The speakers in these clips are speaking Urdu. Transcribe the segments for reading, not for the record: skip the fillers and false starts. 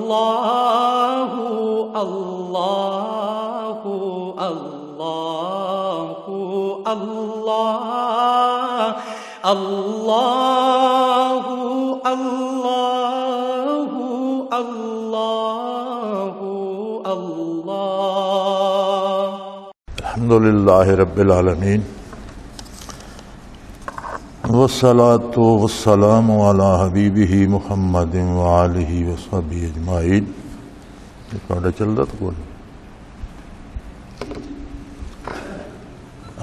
اللہ اللہ اللہ اللہ اللہ اللہ اللہ اللہ الحمدللہ رب العالمین والصلاة والسلام علی حبیبہ محمد وآلہ وصحبہ اجمعین. ریکارڈ چل رہا تھا کوئی؟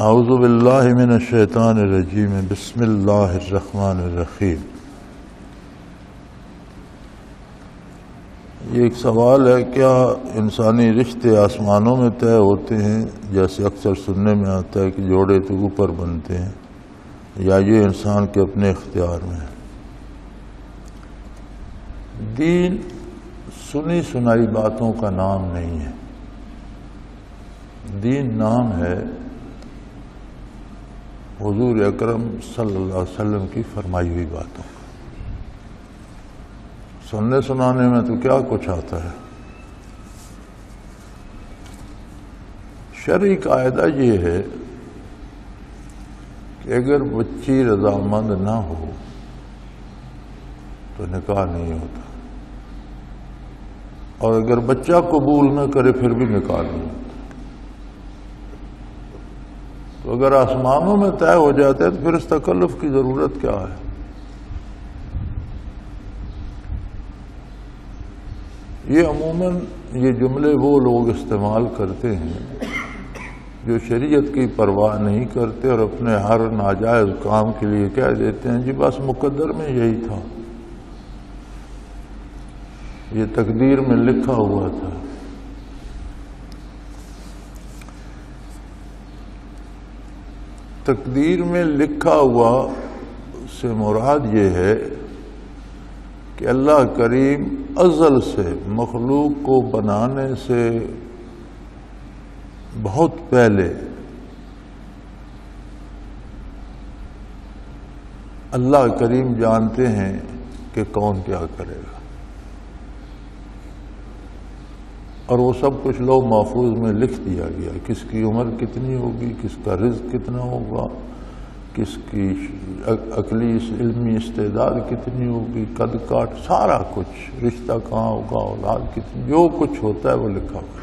اعوذ باللہ من الشیطان الرجیم بسم اللہ الرحمن الرحیم. یہ ایک سوال ہے، کیا انسانی رشتے آسمانوں میں طے ہوتے ہیں جیسے اکثر سننے میں آتا ہے کہ جوڑے تو اوپر بنتے ہیں، یا یہ انسان کے اپنے اختیار میں ہے؟ دین سنی سنائی باتوں کا نام نہیں ہے. دین نام ہے حضور اکرم صلی اللہ علیہ وسلم کی فرمائی ہوئی باتوں کا. سننے سنانے میں تو کیا کچھ آتا ہے. شرعی قاعدہ یہ ہے کہ اگر بچی رضامند نہ ہو تو نکاح نہیں ہوتا، اور اگر بچہ قبول نہ کرے پھر بھی نکاح نہیں ہوتا. تو اگر آسمانوں میں طے ہو جاتا ہے تو پھر اس تکلف کی ضرورت کیا ہے؟ یہ عموماً یہ جملے وہ لوگ استعمال کرتے ہیں جو شریعت کی پرواہ نہیں کرتے اور اپنے ہر ناجائز کام کے لیے کہہ دیتے ہیں جی بس مقدر میں یہی تھا، یہ تقدیر میں لکھا ہوا تھا. تقدیر میں لکھا ہوا سے مراد یہ ہے کہ اللہ کریم ازل سے مخلوق کو بنانے سے بہت پہلے اللہ کریم جانتے ہیں کہ کون کیا کرے گا، اور وہ سب کچھ لوح محفوظ میں لکھ دیا گیا. کس کی عمر کتنی ہوگی، کس کا رزق کتنا ہوگا، کس کی عقلی علمی استعداد کتنی ہوگی، قد کاٹ سارا کچھ، رشتہ کہاں ہوگا، اولاد کتنی، جو کچھ ہوتا ہے وہ لکھا ہوا.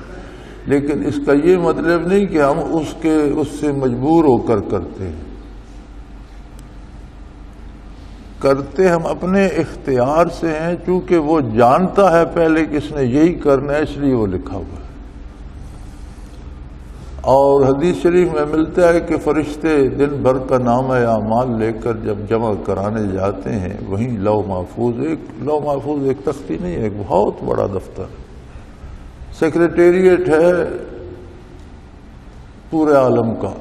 لیکن اس کا یہ مطلب نہیں کہ ہم اس سے مجبور ہو کر کرتے ہم اپنے اختیار سے ہیں، چونکہ وہ جانتا ہے پہلے کہ اس نے یہی کرنا ہے، اس لیے وہ لکھا ہوا ہے. اور حدیث شریف میں ملتا ہے کہ فرشتے دن بھر کا نامہ اعمال لے کر جب جمع کرانے جاتے ہیں وہیں لوح محفوظ ایک تختی نہیں ہے، ایک بہت بڑا دفتر، سیکریٹریٹ ہے پورے عالم کا.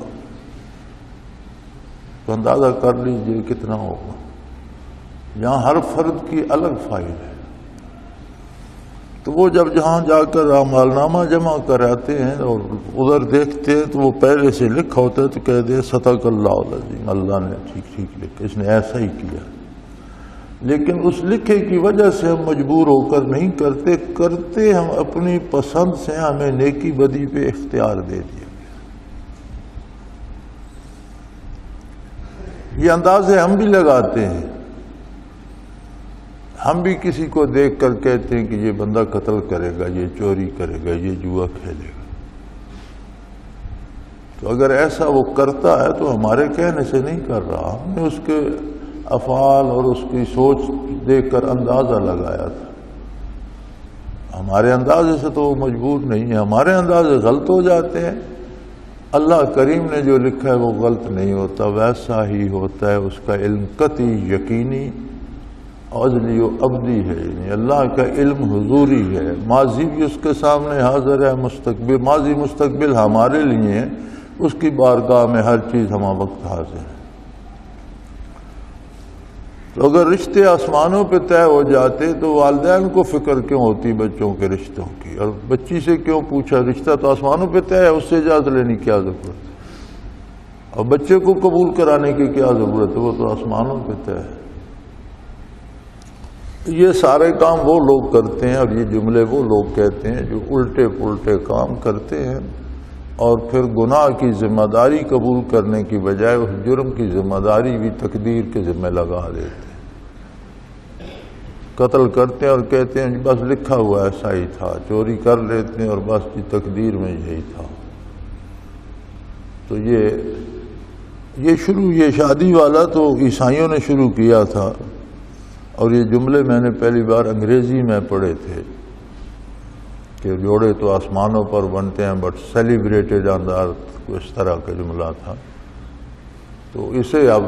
تو اندازہ کر لیجئے کتنا ہوگا. یہاں ہر فرد کی الگ فائل ہے. تو وہ جب جہاں جا کر اعمال نامہ جمع کراتے ہیں اور ادھر دیکھتے ہیں تو وہ پہلے سے لکھا ہوتا ہے تو کہہ دے صدق اللہ العظیم، اللہ نے ٹھیک لکھا، اس نے ایسا ہی کیا. لیکن اس لکھے کی وجہ سے ہم مجبور ہو کر نہیں کرتے ہم اپنی پسند سے. ہمیں نیکی بدی پہ اختیار دے دیا. یہ اندازے ہم بھی لگاتے ہیں. ہم بھی کسی کو دیکھ کر کہتے ہیں کہ یہ بندہ قتل کرے گا، یہ چوری کرے گا، یہ جوا کھیلے گا. تو اگر ایسا وہ کرتا ہے تو ہمارے کہنے سے نہیں کر رہا، ہم نے اس کے افعال اور اس کی سوچ دیکھ کر اندازہ لگایا تھا. ہمارے اندازے سے تو وہ مجبور نہیں ہے. ہمارے اندازے غلط ہو جاتے ہیں. اللہ کریم نے جو لکھا ہے وہ غلط نہیں ہوتا، ویسا ہی ہوتا ہے. اس کا علم قطعی، یقینی، ازلی و ابدی ہے. یعنی اللہ کا علم حضوری ہے. ماضی بھی اس کے سامنے حاضر ہے، مستقبل، ماضی مستقبل ہمارے لیے ہیں. اس کی بارگاہ میں ہر چیز ہمہ وقت حاضر ہے. تو اگر رشتے آسمانوں پہ طے ہو جاتے تو والدین کو فکر کیوں ہوتی بچوں کے رشتوں کی؟ اور بچی سے کیوں پوچھا؟ رشتہ تو آسمانوں پہ طے ہے، اس سے اجازت لینے کی کیا ضرورت ہے؟ اور بچے کو قبول کرانے کی کیا ضرورت ہے؟ وہ تو آسمانوں پہ طے ہے. یہ سارے کام وہ لوگ کرتے ہیں اور یہ جملے وہ لوگ کہتے ہیں جو الٹے پلٹے کام کرتے ہیں اور پھر گناہ کی ذمہ داری قبول کرنے کی بجائے اس جرم کی ذمہ داری بھی تقدیر کے ذمہ لگا دیتے ہیں. قتل کرتے ہیں اور کہتے ہیں بس لکھا ہوا ایسا ہی تھا. چوری کر لیتے ہیں اور بس تقدیر میں یہی تھا. تو یہ شادی والا تو عیسائیوں نے شروع کیا تھا اور یہ جملے میں نے پہلی بار انگریزی میں پڑھے تھے کہ جوڑے تو آسمانوں پر بنتے ہیں بٹ سیلیبریٹڈ آن دا ارتھ، اس طرح کا جملہ تھا. تو اسے اب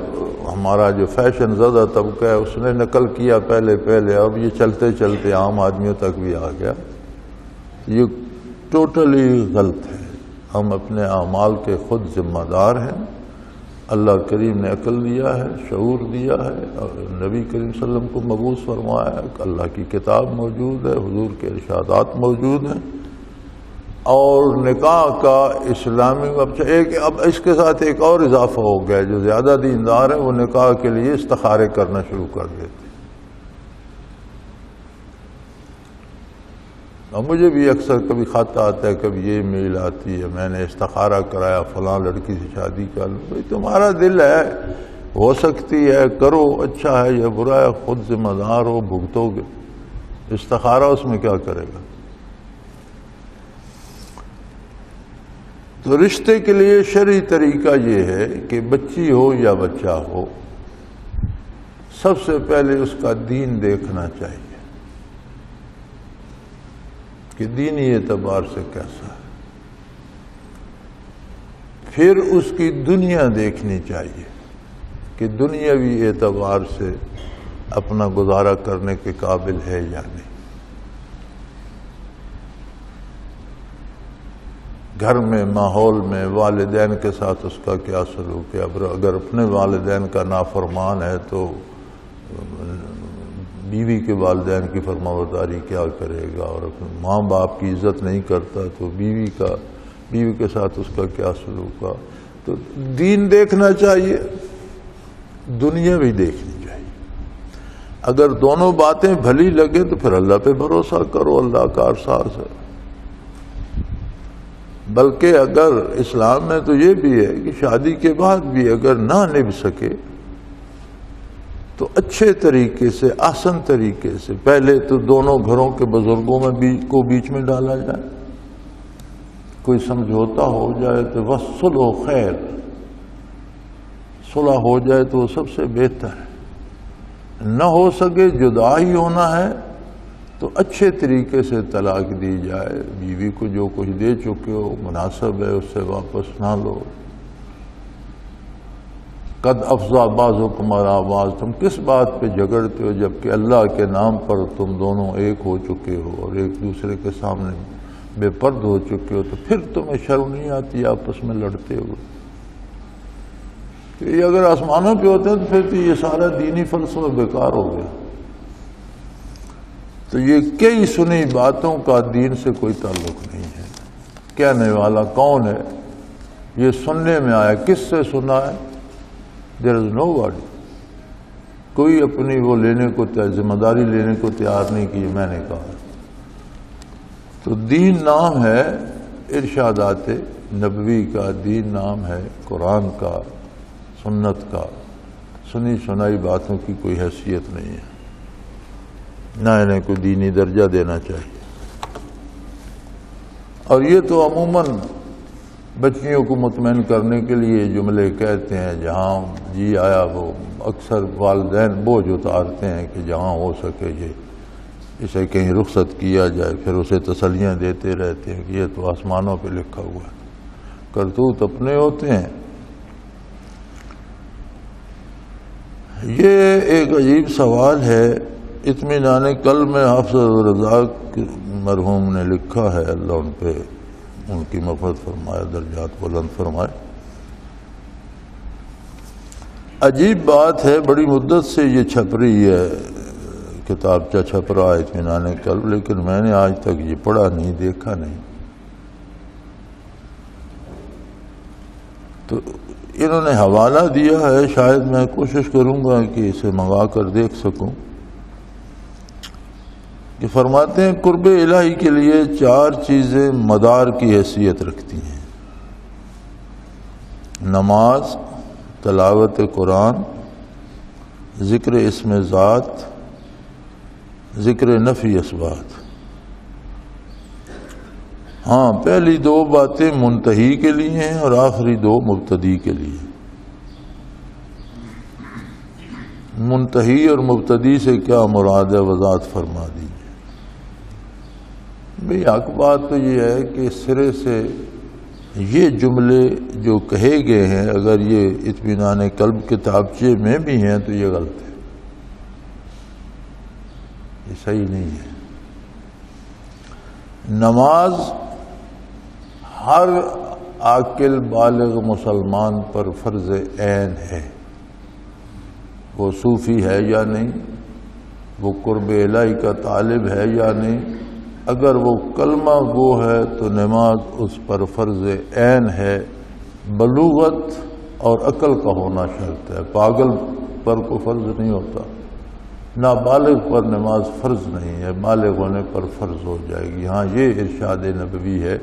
ہمارا جو فیشن زدہ طبقہ ہے اس نے نقل کیا پہلے، اب یہ چلتے چلتے عام آدمیوں تک بھی آ گیا. یہ ٹوٹلی غلط ہے. ہم اپنے اعمال کے خود ذمہ دار ہیں. اللہ کریم نے عقل دیا ہے، شعور دیا ہے، اور نبی کریم صلی اللہ علیہ وسلم کو مبعوث فرمایا ہے. اللہ کی کتاب موجود ہے، حضور کے ارشادات موجود ہیں. اور نکاح کا اسلامی اب اس کے ساتھ ایک اور اضافہ ہو گیا. جو زیادہ دیندار ہیں وہ نکاح کے لیے استخارے کرنا شروع کر دیتے. اور مجھے بھی اکثر کبھی خط آتا ہے، کبھی یہ میل آتی ہے، میں نے استخارہ کرایا فلاں لڑکی سے شادی کر لوں. بھائی تمہارا دل ہے، ہو سکتی ہے، کرو، اچھا ہے یا برا ہے، خود ذمہ دار ہو، بھگتو گے. استخارہ اس میں کیا کرے گا؟ تو رشتے کے لیے شرعی طریقہ یہ ہے کہ بچی ہو یا بچہ ہو، سب سے پہلے اس کا دین دیکھنا چاہیے کہ دینی اعتبار سے کیسا ہے. پھر اس کی دنیا دیکھنی چاہیے کہ دنیاوی اعتبار سے اپنا گزارا کرنے کے قابل ہے یا نہیں. گھر میں، ماحول میں، والدین کے ساتھ اس کا کیا سلوک ہے. اگر اپنے والدین کا نافرمان ہے تو بیوی کے والدین کی فرمانبرداری کیا کرے گا. اور اپنے ماں باپ کی عزت نہیں کرتا تو بیوی کے ساتھ اس کا کیا سلوک ہے. تو دین دیکھنا چاہیے، دنیا بھی دیکھنی چاہیے. اگر دونوں باتیں بھلی لگے تو پھر اللہ پہ بھروسہ کرو، اللہ کارساز ہے. بلکہ اگر اسلام میں تو یہ بھی ہے کہ شادی کے بعد بھی اگر نہ نبھ سکے تو اچھے طریقے سے، آسن طریقے سے پہلے تو دونوں گھروں کے بزرگوں میں کو بیچ میں ڈالا جائے، کوئی سمجھوتا ہو جائے تو وَالصُّلْحُ خیر، صلح ہو جائے تو وہ سب سے بہتر ہے. نہ ہو سکے، جدا ہی ہونا ہے تو اچھے طریقے سے طلاق دی جائے. بیوی کو جو کچھ دے چکے ہو مناسب ہے، اس سے واپس نہ لو. قد افضا بعضکم علی بعض، تم کس بات پہ جھگڑتے ہو جبکہ اللہ کے نام پر تم دونوں ایک ہو چکے ہو اور ایک دوسرے کے سامنے بے پرد ہو چکے ہو. تو پھر تمہیں شرم نہیں آتی آپس میں لڑتے ہو. یہ اگر آسمانوں پہ ہوتے ہیں تو پھر تو یہ سارا دینی فلسفہ بیکار ہو گیا. تو یہ کئی سنی باتوں کا دین سے کوئی تعلق نہیں ہے. کہنے والا کون ہے؟ یہ سننے میں آیا. کس سے سنا ہے؟ دیر از نو باڈی. کوئی اپنی وہ لینے کو ذمہ داری لینے کو تیار نہیں کی میں نے کہا. تو دین نام ہے ارشادات نبوی کا، دین نام ہے قرآن کا، سنت کا. سنی سنائی باتوں کی کوئی حیثیت نہیں ہے، نہ انہیں کوئی دینی درجہ دینا چاہیے. اور یہ تو عموماً بچیوں کو مطمئن کرنے کے لیے جملے کہتے ہیں. جہاں جی آیا وہ اکثر والدین بوجھ اتارتے ہیں کہ جہاں ہو سکے اسے کہیں رخصت کیا جائے. پھر اسے تسلیاں دیتے رہتے ہیں کہ یہ تو آسمانوں پہ لکھا ہوا ہے. کرتوت اپنے ہوتے ہیں. یہ ایک عجیب سوال ہے. اطمینان قلب میں حافظ الرزاق مرحوم نے لکھا ہے، اللہ ان پہ ان کی مغفرت فرمائے، درجات بلند فرمائے. عجیب بات ہے، بڑی مدت سے یہ چھپ رہی ہے، کتابچہ چھپ رہا ہے اطمینان قلب، لیکن میں نے آج تک یہ پڑھا نہیں، دیکھا نہیں. تو انہوں نے حوالہ دیا ہے، شاید میں کوشش کروں گا کہ اسے منگا کر دیکھ سکوں. کہ فرماتے ہیں قرب الہی کے لیے 4 چیزیں مدار کی حیثیت رکھتی ہیں: نماز، تلاوت قرآن، ذکر اسم ذات، ذکر نفی اسبات۔ ہاں، پہلی 2 باتیں منتہی کے لیے ہیں اور آخری 2 مبتدی کے لیے۔ منتہی اور مبتدی سے کیا مراد ہے، وضاحت فرما دیجیے۔ بھئی حق بات تو یہ ہے کہ سرے سے یہ جملے جو کہے گئے ہیں اگر یہ اطمینان قلب کتابچے میں بھی ہیں تو یہ غلط ہے، یہ صحیح نہیں ہے۔ نماز ہر عاقل بالغ مسلمان پر فرض عین ہے، وہ صوفی ہے یا نہیں، وہ قرب الہی کا طالب ہے یا نہیں، اگر وہ کلمہ گو ہے تو نماز اس پر فرض عین ہے۔ بلوغت اور عقل کا ہونا شرط ہے، پاگل پر کو فرض نہیں ہوتا، نابالغ پر نماز فرض نہیں ہے، بالغ ہونے پر فرض ہو جائے گی۔ ہاں، یہ ارشاد نبوی ہے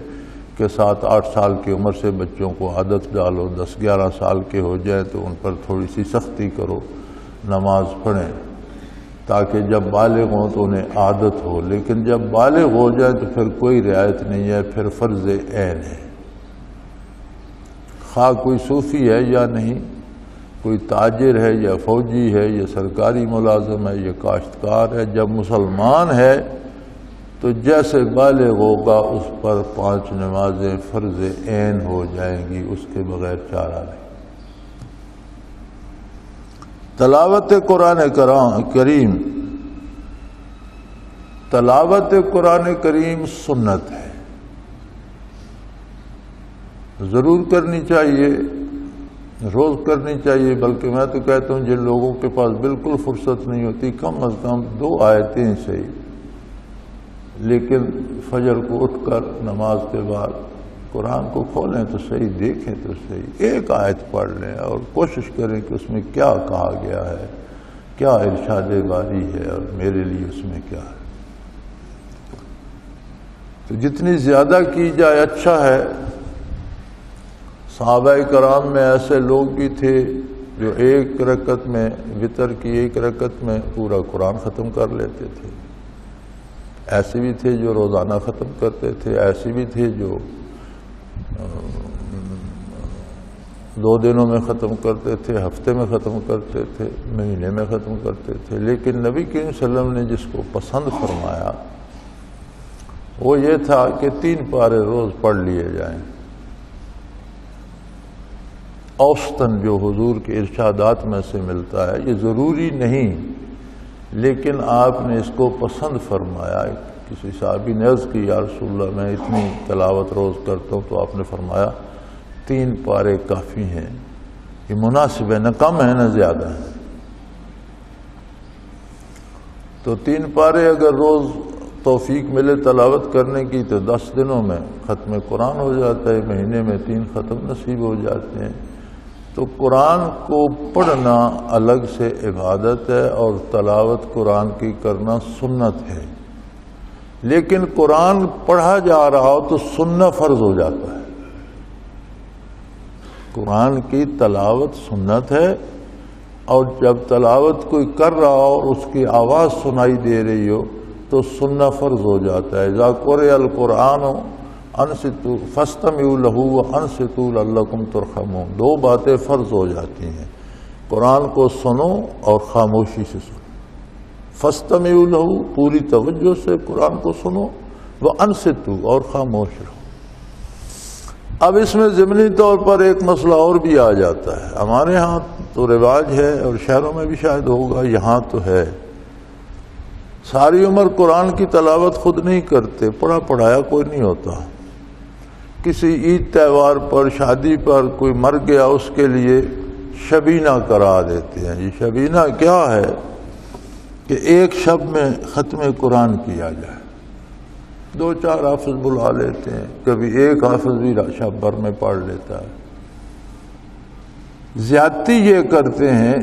کہ 7-8 سال کی عمر سے بچوں کو عادت ڈالو، 10-11 سال کے ہو جائیں تو ان پر تھوڑی سی سختی کرو، نماز پڑھیں، تاکہ جب بالغ ہوں تو انہیں عادت ہو، لیکن جب بالغ ہو جائے تو پھر کوئی رعایت نہیں ہے، پھر فرض عین ہے۔ خواہ کوئی صوفی ہے یا نہیں، کوئی تاجر ہے یا فوجی ہے یا سرکاری ملازم ہے یا کاشتکار ہے، جب مسلمان ہے تو جیسے بالغ ہوگا اس پر 5 نمازیں فرض عین ہو جائیں گی، اس کے بغیر چارہ نہیں۔ تلاوت قرآن کریم، تلاوت قرآن کریم سنت ہے، ضرور کرنی چاہیے، روز کرنی چاہیے، بلکہ میں تو کہتا ہوں جن لوگوں کے پاس بالکل فرصت نہیں ہوتی کم از کم 2 آیتیں سے، لیکن فجر کو اٹھ کر نماز کے بعد قرآن کو کھولیں تو صحیح، دیکھیں تو صحیح، 1 آیت پڑھ لیں اور کوشش کریں کہ اس میں کیا کہا گیا ہے، کیا ارشاد باری ہے اور میرے لیے اس میں کیا ہے۔ تو جتنی زیادہ کی جائے اچھا ہے۔ صحابہ کرام میں ایسے لوگ بھی تھے جو 1 رکعت میں، وتر کی 1 رکعت میں پورا قرآن ختم کر لیتے تھے، ایسے بھی تھے جو روزانہ ختم کرتے تھے، ایسے بھی تھے جو 2 دنوں میں ختم کرتے تھے، ہفتے میں ختم کرتے تھے، مہینے میں ختم کرتے تھے، لیکن نبی کریم صلی اللہ علیہ وسلم نے جس کو پسند فرمایا وہ یہ تھا کہ 3 پارے روز پڑھ لیے جائیں، اوسطاً جو حضور کے ارشادات میں سے ملتا ہے۔ یہ ضروری نہیں، لیکن آپ نے اس کو پسند فرمایا۔ کسی صحابی نے عرض کی، یا رسول اللہ میں اتنی تلاوت روز کرتا ہوں، تو آپ نے فرمایا 3 پارے کافی ہیں، یہ مناسب ہے، نہ کم ہے نہ زیادہ ہے۔ تو 3 پارے اگر روز توفیق ملے تلاوت کرنے کی تو 10 دنوں میں ختم قرآن ہو جاتا ہے، مہینے میں 3 ختم نصیب ہو جاتے ہیں۔ تو قرآن کو پڑھنا الگ سے عبادت ہے اور تلاوت قرآن کی کرنا سنت ہے، لیکن قرآن پڑھا جا رہا ہو تو سننا فرض ہو جاتا ہے۔ قرآن کی تلاوت سنت ہے، اور جب تلاوت کوئی کر رہا ہو اور اس کی آواز سنائی دے رہی ہو تو سننا فرض ہو جاتا ہے۔ اذا قرئ القرآن انصتوا فاستمعوا له وانصتوا لعلکم ترحمون، 2 باتیں فرض ہو جاتی ہیں، قرآن کو سنو اور خاموشی سے سنو۔ فاستمعوا له، پوری توجہ سے قرآن کو سنو، وانصتوا، اور خاموش رہو۔ اب اس میں ضمنی طور پر ایک مسئلہ اور بھی آ جاتا ہے، ہمارے ہاں تو رواج ہے اور شہروں میں بھی شاید ہوگا، یہاں تو ہے، ساری عمر قرآن کی تلاوت خود نہیں کرتے، پڑھا پڑھایا کوئی نہیں ہوتا۔ کسی عید تہوار پر، شادی پر کوئی مر گیا، اس کے لیے شبینہ کرا دیتے ہیں۔ یہ شبینہ کیا ہے کہ 1 شب میں ختم قرآن کیا جائے، 2-4 حافظ بلا لیتے ہیں، کبھی 1 حافظ بھی شب بھر میں پڑھ لیتا ہے۔ زیادتی یہ کرتے ہیں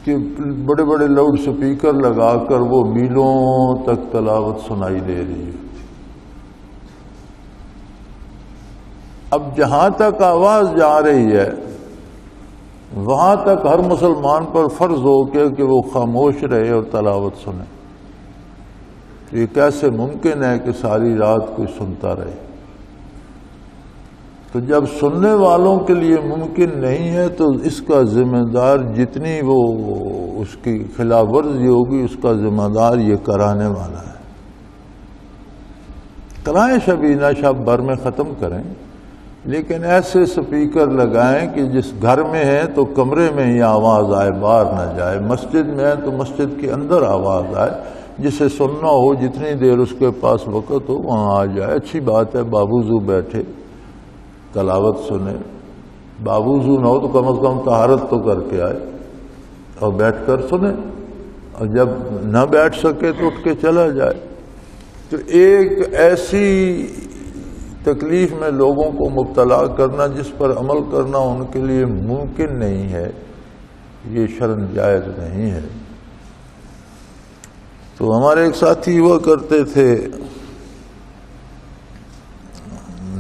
کہ بڑے بڑے لاؤڈ سپیکر لگا کر وہ میلوں تک تلاوت سنائی دے رہی ہے۔ اب جہاں تک آواز جا رہی ہے وہاں تک ہر مسلمان پر فرض ہو کے کہ وہ خاموش رہے اور تلاوت سنے۔ یہ کیسے ممکن ہے کہ ساری رات کوئی سنتا رہے؟ تو جب سننے والوں کے لیے ممکن نہیں ہے تو اس کا ذمہ دار جتنی وہ اس کی خلاف ورزی ہوگی اس کا ذمہ دار یہ کرانے والا ہے۔ کرائیں شبینہ شب بھر میں ختم کریں، لیکن ایسے سپیکر لگائیں کہ جس گھر میں ہے تو کمرے میں ہی آواز آئے، باہر نہ جائے، مسجد میں ہے تو مسجد کے اندر آواز آئے، جسے سننا ہو جتنی دیر اس کے پاس وقت ہو وہاں آ جائے۔ اچھی بات ہے باوضو بیٹھے تلاوت سنے، باوضو نہ ہو تو کم از کم طہارت تو کر کے آئے اور بیٹھ کر سنے، اور جب نہ بیٹھ سکے تو اٹھ کے چلا جائے۔ تو ایک ایسی تکلیف میں لوگوں کو مبتلا کرنا جس پر عمل کرنا ان کے لیے ممکن نہیں ہے، یہ شرعاً جائز نہیں ہے۔ تو ہمارے ایک ساتھی ہوا کرتے تھے،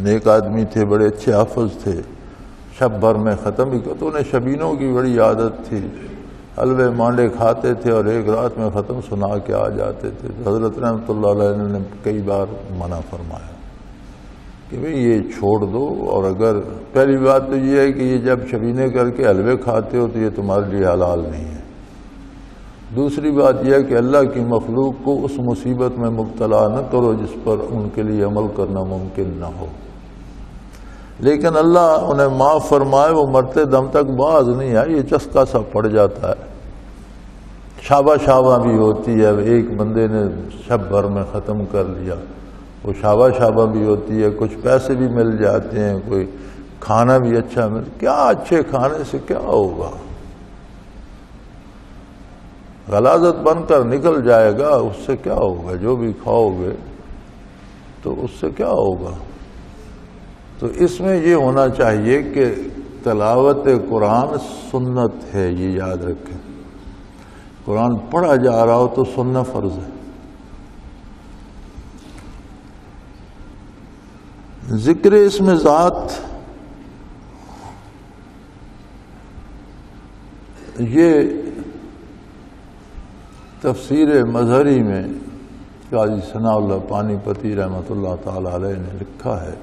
نیک آدمی تھے، بڑے اچھے حافظ تھے، شب بھر میں ختم ہی تو انہیں شبینوں کی بڑی عادت تھی، حلوے مانڈے کھاتے تھے اور ایک رات میں ختم سنا کے آ جاتے تھے۔ حضرت رحمۃ اللہ علیہ نے کئی بار منع فرمایا کہ بھئی یہ چھوڑ دو، اور اگر پہلی بات تو یہ ہے کہ یہ جب شبینے کر کے حلوے کھاتے ہو تو یہ تمہارے لیے حلال نہیں ہے۔ دوسری بات یہ ہے کہ اللہ کی مخلوق کو اس مصیبت میں مبتلا نہ کرو جس پر ان کے لیے عمل کرنا ممکن نہ ہو۔ لیکن اللہ انہیں معاف فرمائے، وہ مرتے دم تک باز نہیں آئے، یہ چسکا سا پڑ جاتا ہے، شابہ شابہ بھی ہوتی ہے۔ ایک بندے نے شب بھر میں ختم کر لیا، وہ شابہ شابہ بھی ہوتی ہے، کچھ پیسے بھی مل جاتے ہیں، کوئی کھانا بھی اچھا کیا اچھے کھانے سے کیا ہوگا؟ غلاظت بن کر نکل جائے گا، اس سے کیا ہوگا؟ جو بھی کھاؤ گے تو اس سے کیا ہوگا؟ تو اس میں یہ ہونا چاہیے کہ تلاوت قرآن سنت ہے، یہ یاد رکھیں۔ قرآن پڑھا جا رہا ہو تو سننا فرض ہے۔ ذکر اسم ذات یہ تفسیر مظہری میں قاضی ثناء اللہ پانی پتی رحمۃ اللہ تعالی علیہ نے لکھا ہے،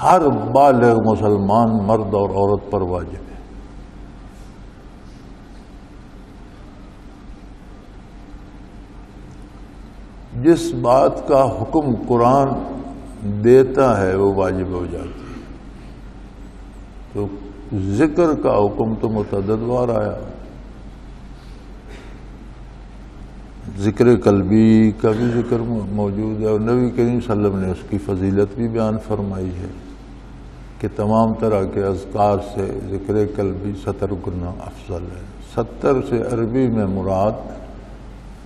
ہر بالغ مسلمان مرد اور عورت پر واجب ہے۔ جس بات کا حکم قرآن دیتا ہے وہ واجب ہو جاتی ہے۔ تو ذکر کا حکم تو متعدد بار آیا، ذکر قلبی کا بھی ذکر موجود ہے، اور نبی کریم صلی اللہ علیہ وسلم نے اس کی فضیلت بھی بیان فرمائی ہے کہ تمام طرح کے اذکار سے ذکر قلبی 70 گنا افضل ہے۔ 70 سے عربی میں مراد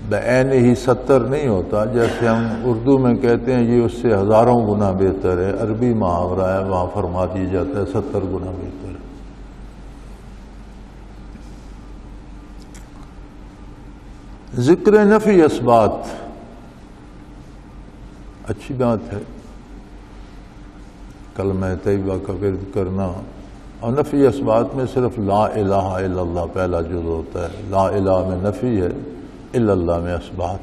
بعین ہی 70 نہیں ہوتا، جیسے ہم اردو میں کہتے ہیں یہ اس سے ہزاروں گنا بہتر ہے، عربی محاورہ ہے، وہاں فرما دیا جاتا ہے 70 گنا بہتر ہے۔ ذکر نفی اثبات اچھی بات ہے، کلمہ طیبہ کا ورد کرنا، اور نفی اثبات میں صرف لا الہ الا اللہ پہلا جز ہوتا ہے۔ لا الہ میں نفی ہے، الا اللہ میں اثبات۔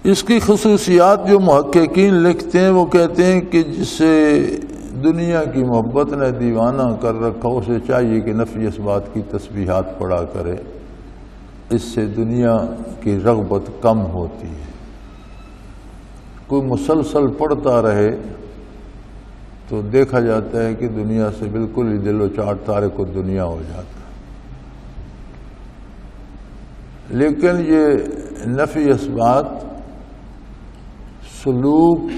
اس کی خصوصیات جو محققین لکھتے ہیں وہ کہتے ہیں کہ جسے دنیا کی محبت نے دیوانہ کر رکھا اسے چاہیے کہ نفی اثبات کی تسبیحات پڑھا کرے، اس سے دنیا کی رغبت کم ہوتی ہے۔ کوئی مسلسل پڑھتا رہے تو دیکھا جاتا ہے کہ دنیا سے بالکل ہی دل و چاٹ تارک و دنیا ہو جاتا ہے۔ لیکن یہ نفی اثبات سلوک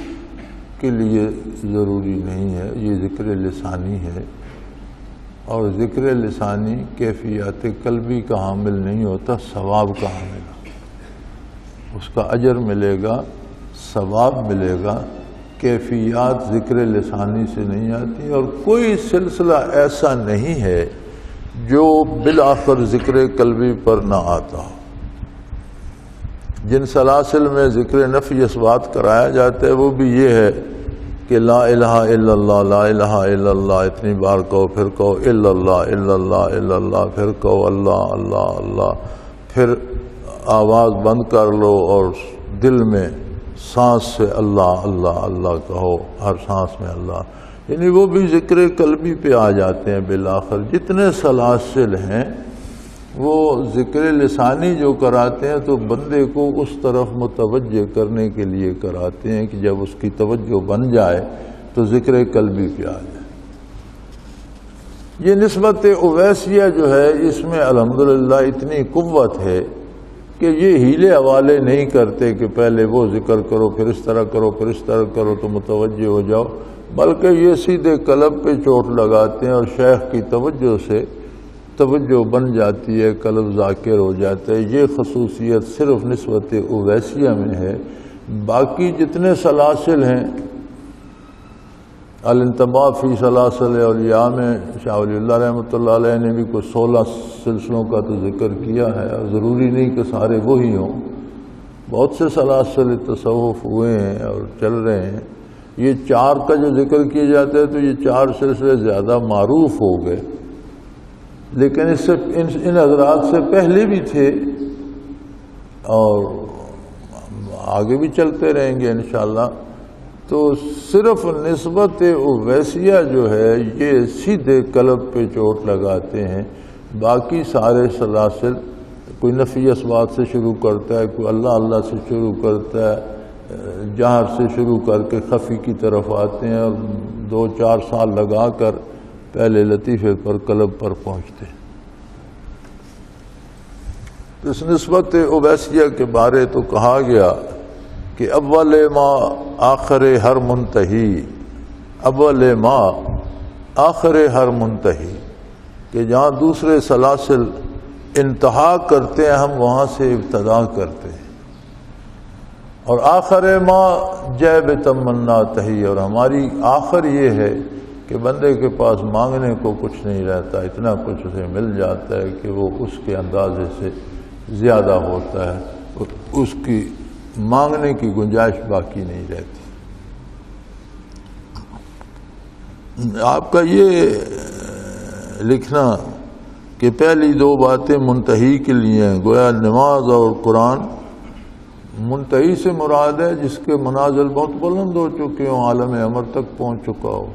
کے لیے ضروری نہیں ہے، یہ ذکر لسانی ہے، اور ذکر لسانی کیفیات قلبی کا حامل نہیں ہوتا، ثواب کا حامل ہے۔ اس کا اجر ملے گا، ثواب ملے گا، کیفیات ذکر لسانی سے نہیں آتی۔ اور کوئی سلسلہ ایسا نہیں ہے جو بالآخر ذکر قلبی پر نہ آتا. جن سلاسل میں ذکر نفی اثبات کرایا جاتا ہے وہ بھی یہ ہے کہ لا الہ الا اللہ، لا الہ الا اللہ اتنی بار کہو، پھر کہو الا اللہ، الا اللہ، الا اللہ، پھر کہو اللہ اللہ اللہ، پھر آواز بند کر لو اور دل میں سانس سے اللہ اللہ اللہ کہو، ہر سانس میں اللہ. یعنی وہ بھی ذکر قلبی پہ آ جاتے ہیں بالآخر. جتنے سلاسل ہیں وہ ذکر لسانی جو کراتے ہیں تو بندے کو اس طرف متوجہ کرنے کے لیے کراتے ہیں کہ جب اس کی توجہ بن جائے تو ذکر قلبی پہ آ جائے. یہ نسبت اویسیہ جو ہے اس میں الحمدللہ اتنی قوت ہے کہ یہ ہیلے حوالے نہیں کرتے کہ پہلے وہ ذکر کرو پھر اس طرح کرو پھر اس طرح کرو تو متوجہ ہو جاؤ، بلکہ یہ سیدھے قلب پہ چوٹ لگاتے ہیں اور شیخ کی توجہ سے توجہ بن جاتی ہے، قلب ذاکر ہو جاتا ہے. یہ خصوصیت صرف نسبت اویسیہ میں ہے. باقی جتنے سلاسل ہیں، الانتباہ فی سلاسل اولیاء میں شاہ ولی اللہ رحمۃ اللہ علیہ نے بھی کوئی 16 سلسلوں کا تو ذکر کیا ہے، اور ضروری نہیں کہ سارے وہی ہوں. بہت سے سلاسل تصوف ہوئے ہیں اور چل رہے ہیں. یہ 4 کا جو ذکر کیا جاتا ہے تو یہ 4 سلسلے زیادہ معروف ہو گئے، لیکن اس سے ان حضرات سے پہلے بھی تھے اور آگے بھی چلتے رہیں گے انشاءاللہ. تو صرف نسبت اویسیہ جو ہے یہ سیدھے قلب پہ چوٹ لگاتے ہیں. باقی سارے سلاسل کوئی نفی اثبات سے شروع کرتا ہے، کوئی اللہ اللہ سے شروع کرتا ہے، جہر سے شروع کر کے خفی کی طرف آتے ہیں اور 2-4 سال لگا کر پہلے لطیفے پر قلب پر پہنچتے. اس نسبت اویسیہ کے بارے تو کہا گیا کہ اول ما آخر ہر منتہی، اول ما آخر ہر منتہی، کہ جہاں دوسرے سلاسل انتہا کرتے ہیں ہم وہاں سے ابتدا کرتے ہیں. اور آخر ما جیب تمنا تہی، اور ہماری آخر یہ ہے کہ بندے کے پاس مانگنے کو کچھ نہیں رہتا، اتنا کچھ اسے مل جاتا ہے کہ وہ اس کے اندازے سے زیادہ ہوتا ہے، اس کی مانگنے کی گنجائش باقی نہیں رہتی. آپ کا یہ لکھنا کہ پہلی 2 باتیں منتہی کے لیے ہیں، گویا نماز اور قرآن. منتہی سے مراد ہے جس کے منازل بہت بلند ہو چکے ہوں، عالم امر تک پہنچ چکا ہو.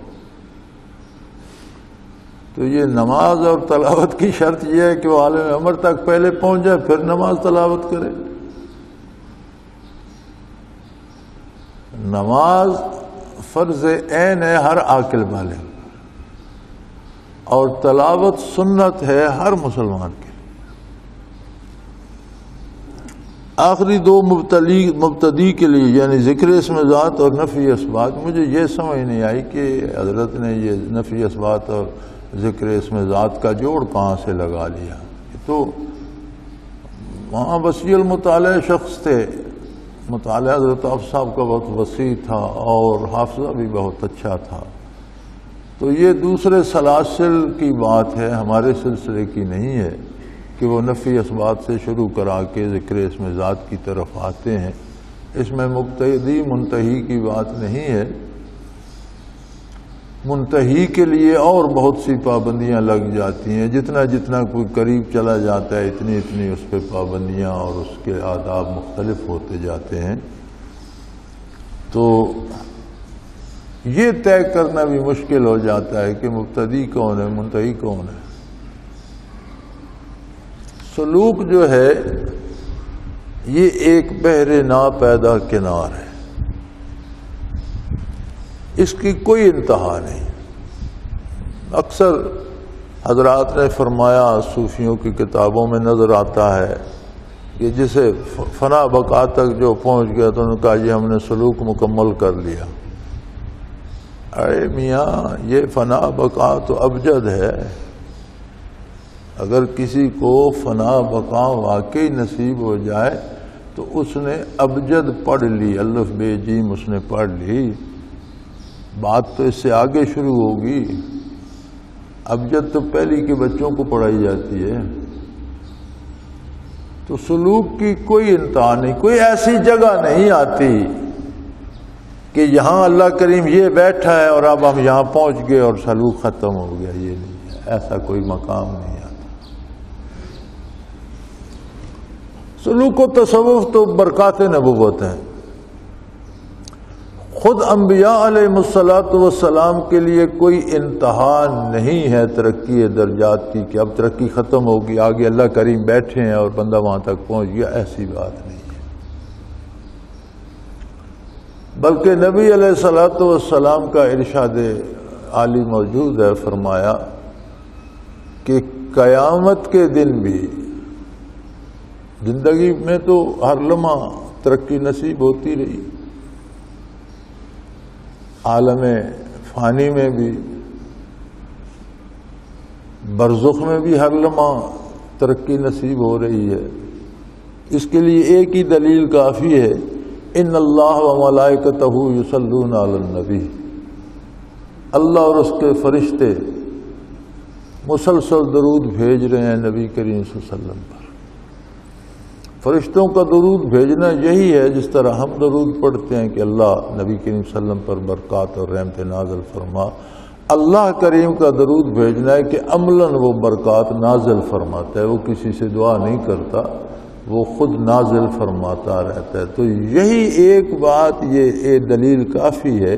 تو یہ نماز اور تلاوت کی شرط یہ ہے کہ وہ عالم امر تک پہلے پہنچ جائے پھر نماز تلاوت کرے. نماز فرض عین ہے ہر عاقل بالغ، اور تلاوت سنت ہے ہر مسلمان کے. آخری 2 مبتدی کے لیے یعنی ذکر اسم ذات اور نفی اثبات، مجھے یہ سمجھ نہیں آئی کہ حضرت نے یہ نفی اثبات اور ذکر اسم ذات کا جوڑ کہاں سے لگا لیا. تو وہاں وسیع المطالعہ شخص تھے، مطالعہ حضرت حافظ صاحب کا بہت وسیع تھا اور حافظہ بھی بہت اچھا تھا. تو یہ دوسرے سلاسل کی بات ہے، ہمارے سلسلے کی نہیں ہے کہ وہ نفی اثبات سے شروع کرا کے ذکر اسم ذات کی طرف آتے ہیں. اس میں مبتدی منتہی کی بات نہیں ہے. منتہی کے لیے اور بہت سی پابندیاں لگ جاتی ہیں، جتنا جتنا کوئی قریب چلا جاتا ہے اتنی اتنی اس پہ پابندیاں اور اس کے آداب مختلف ہوتے جاتے ہیں. تو یہ طے کرنا بھی مشکل ہو جاتا ہے کہ مبتدی کون ہے منتہی کون ہے. سلوک جو ہے یہ ایک بحر ناپیدا کنار ہے، اس کی کوئی انتہا نہیں. اکثر حضرات نے فرمایا، صوفیوں کی کتابوں میں نظر آتا ہے کہ جسے فنا بقا تک جو پہنچ گیا تو انہوں نے کہا یہ ہم نے سلوک مکمل کر لیا. ارے میاں یہ فنا بقا تو ابجد ہے. اگر کسی کو فنا بقا واقعی نصیب ہو جائے تو اس نے ابجد پڑھ لی، الف بے جیم اس نے پڑھ لی. بات تو اس سے آگے شروع ہوگی. ابجد تو پہلی کے بچوں کو پڑھائی جاتی ہے. تو سلوک کی کوئی انتہا نہیں، کوئی ایسی جگہ نہیں آتی کہ یہاں اللہ کریم یہ بیٹھا ہے اور اب ہم یہاں پہنچ گئے اور سلوک ختم ہو گیا. یہ نہیں ہے، ایسا کوئی مقام نہیں آتا. سلوک و تصوف تو برکات نبوت ہیں. خود انبیاء علیہ الصلوۃ والسلام کے لیے کوئی انتہا نہیں ہے ترقی درجات کی کہ اب ترقی ختم ہوگی، آگے اللہ کریم بیٹھے ہیں اور بندہ وہاں تک پہنچ گیا. ایسی بات نہیں ہے. بلکہ نبی علیہ الصلوۃ والسلام کا ارشاد عالی موجود ہے، فرمایا کہ قیامت کے دن بھی، زندگی میں تو ہر لمحہ ترقی نصیب ہوتی رہی، عالم فانی میں بھی، برزخ میں بھی ہر لمحہ ترقی نصیب ہو رہی ہے. اس کے لیے ایک ہی دلیل کافی ہے، ان اللہ و ملائکتہ یصلون علی النبی. اللہ اور اس کے فرشتے مسلسل درود بھیج رہے ہیں نبی کریم صلی اللہ علیہ وسلم پر. فرشتوں کا درود بھیجنا یہی ہے جس طرح ہم درود پڑھتے ہیں کہ اللہ نبی کریم صلی اللہ علیہ وسلم پر برکات اور رحمت نازل فرما. اللہ کریم کا درود بھیجنا ہے کہ عملاً وہ برکات نازل فرماتا ہے. وہ کسی سے دعا نہیں کرتا، وہ خود نازل فرماتا رہتا ہے. تو یہی ایک بات، یہ ایک دلیل کافی ہے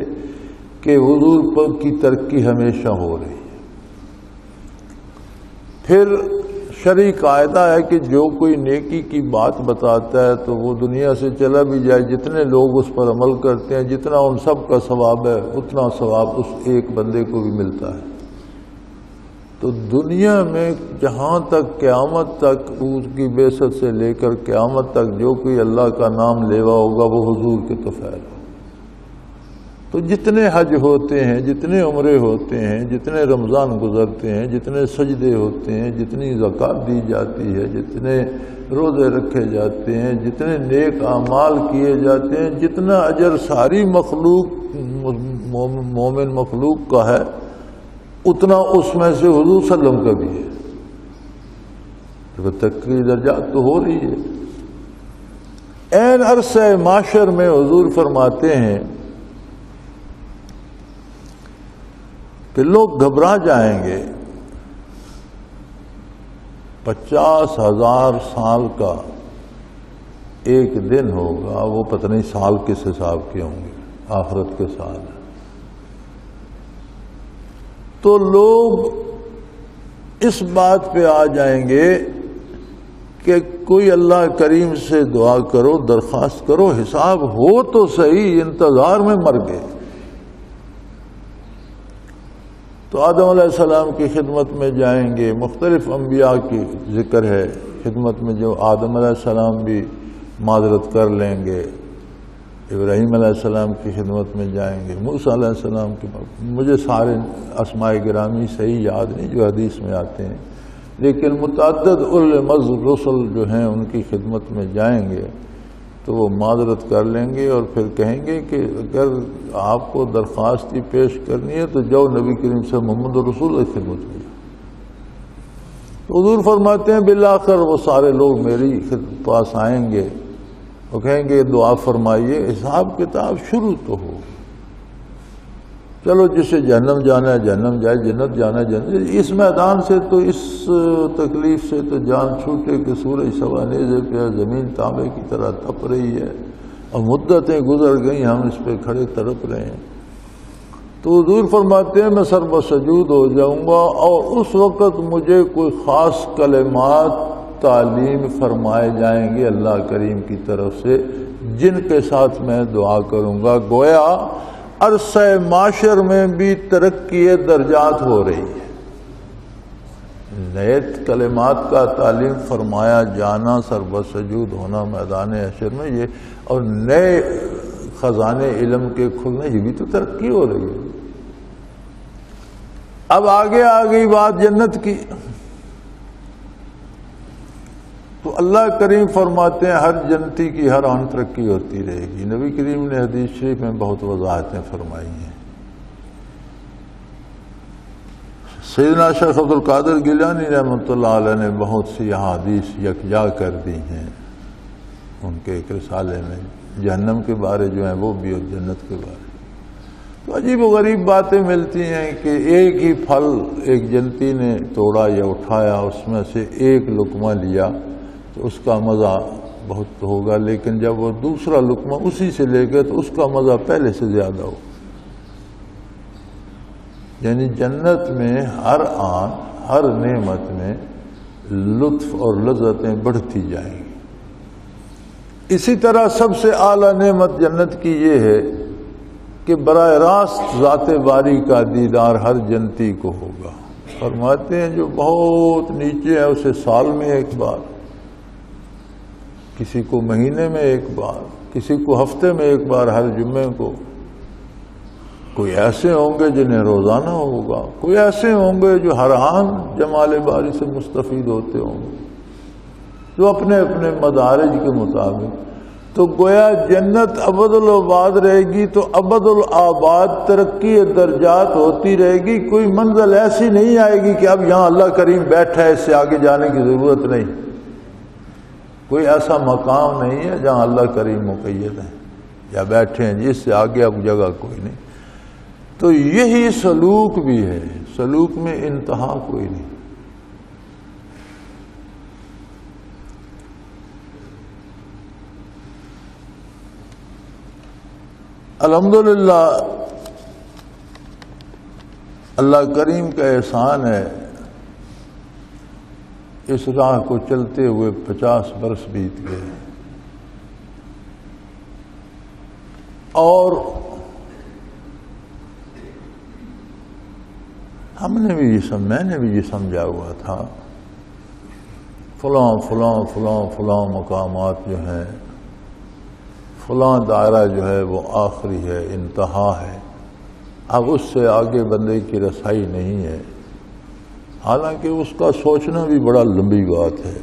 کہ حضور پر کی ترقی ہمیشہ ہو رہی ہے. پھر شرعی قاعدہ ہے کہ جو کوئی نیکی کی بات بتاتا ہے تو وہ دنیا سے چلا بھی جائے، جتنے لوگ اس پر عمل کرتے ہیں، جتنا ان سب کا ثواب ہے اتنا ثواب اس ایک بندے کو بھی ملتا ہے. تو دنیا میں جہاں تک قیامت تک، اس کی بعثت سے لے کر قیامت تک جو کوئی اللہ کا نام لیوا ہوگا وہ حضور کے طفیل ہو. تو جتنے حج ہوتے ہیں، جتنے عمرے ہوتے ہیں، جتنے رمضان گزرتے ہیں، جتنے سجدے ہوتے ہیں، جتنی زکوٰۃ دی جاتی ہے، جتنے روزے رکھے جاتے ہیں، جتنے نیک اعمال کیے جاتے ہیں، جتنا اجر ساری مخلوق مومن مخلوق کا ہے، اتنا اس میں سے حضور صلی اللہ علیہ وسلم کا بھی ہے. تو ترقی درجات تو ہو رہی ہے. عین عرصہ معاشر میں حضور فرماتے ہیں کہ لوگ گھبرا جائیں گے. 50,000 سال کا ایک دن ہوگا، وہ پتہ نہیں سال کس حساب کے ہوں گے، آخرت کے سال. تو لوگ اس بات پہ آ جائیں گے کہ کوئی اللہ کریم سے دعا کرو، درخواست کرو، حساب ہو تو صحیح، انتظار میں مر گئے. تو آدم علیہ السلام کی خدمت میں جائیں گے. مختلف انبیاء کی ذکر ہے خدمت میں، جو آدم علیہ السلام بھی معذرت کر لیں گے. ابراہیم علیہ السلام کی خدمت میں جائیں گے، موسیٰ علیہ السلام کی. مجھے سارے اسماء گرامی صحیح یاد نہیں جو حدیث میں آتے ہیں، لیکن متعدد رسل جو ہیں ان کی خدمت میں جائیں گے تو وہ معذرت کر لیں گے اور پھر کہیں گے کہ اگر آپ کو درخواست ہی پیش کرنی ہے تو جاؤ نبی کریم سے محمد رسول اللہ کی خدمت میں. تو حضور فرماتے ہیں بالآخر وہ سارے لوگ میری پاس آئیں گے، وہ کہیں گے دعا فرمائیے، حساب کتاب شروع تو ہو. چلو جسے جہنم جانا ہے جہنم جائے، جنت جانا ہے جنت. اس میدان سے تو، اس تکلیف سے تو جان چھوٹے کہ سورج سوا نیزے پہ زمین تانبے کی طرح تپ رہی ہے اور مدتیں گزر گئیں، ہم اس پہ کھڑے تڑپ رہے ہیں. تو حضور فرماتے ہیں میں سر بسجود ہو جاؤں گا اور اس وقت مجھے کوئی خاص کلمات تعلیم فرمائے جائیں گے اللہ کریم کی طرف سے، جن کے ساتھ میں دعا کروں گا. گویا عرصہ معاشر میں بھی ترقی درجات ہو رہی ہے. نئے کلمات کا تعلیم فرمایا جانا، سر بسجود ہونا میدان حشر میں، یہ اور نئے خزانے علم کے کھلنے، یہ بھی تو ترقی ہو رہی ہے. اب آگے آ گئی بات جنت کی. تو اللہ کریم فرماتے ہیں ہر جنتی کی ہر آن ترقی ہوتی رہے گی. نبی کریم نے حدیث شریف میں بہت وضاحتیں فرمائی ہیں. سیدنا شیخ عبد القادر گیلانی رحمۃ اللہ علیہ نے بہت سی احادیث یکجا کر دی ہیں ان کے ایک رسالے میں، جہنم کے بارے جو ہیں وہ بھی اور جنت کے بارے. تو عجیب و غریب باتیں ملتی ہیں کہ ایک ہی پھل ایک جنتی نے توڑا یا اٹھایا، اس میں سے ایک لقمہ لیا تو اس کا مزہ بہت ہوگا، لیکن جب وہ دوسرا لقمہ اسی سے لے گئے تو اس کا مزہ پہلے سے زیادہ ہو. یعنی جنت میں ہر آن ہر نعمت میں لطف اور لذتیں بڑھتی جائیں گی. اسی طرح سب سے اعلیٰ نعمت جنت کی یہ ہے کہ براہ راست ذات باری کا دیدار ہر جنتی کو ہوگا. فرماتے ہیں جو بہت نیچے ہے اسے سال میں ایک بار، کسی کو مہینے میں ایک بار، کسی کو ہفتے میں ایک بار، ہر جمعے کو. کوئی ایسے ہوں گے جنہیں روزانہ ہوگا، کوئی ایسے ہوں گے جو ہر آن جمال باری سے مستفید ہوتے ہوں گے، جو اپنے اپنے مدارج کے مطابق. تو گویا جنت ابد الآباد رہے گی، تو ابد الآباد ترقی درجات ہوتی رہے گی. کوئی منزل ایسی نہیں آئے گی کہ اب یہاں اللہ کریم بیٹھا ہے اس سے آگے جانے کی ضرورت نہیں. کوئی ایسا مقام نہیں ہے جہاں اللہ کریم مقید ہے یا بیٹھے ہیں جس سے آگے اب جگہ کوئی نہیں. تو یہی سلوک بھی ہے، سلوک میں انتہا کوئی نہیں. الحمدللہ اللہ کریم کا احسان ہے، اس راہ کو چلتے ہوئے 50 برس بیت گئے، اور میں نے بھی یہ سمجھا ہوا تھا فلاں فلاں فلاں فلاں مقامات جو ہیں، فلاں دائرہ جو ہے وہ آخری ہے، انتہا ہے، اب اس سے آگے بندے کی رسائی نہیں ہے. حالانکہ اس کا سوچنا بھی بڑا لمبی بات ہے.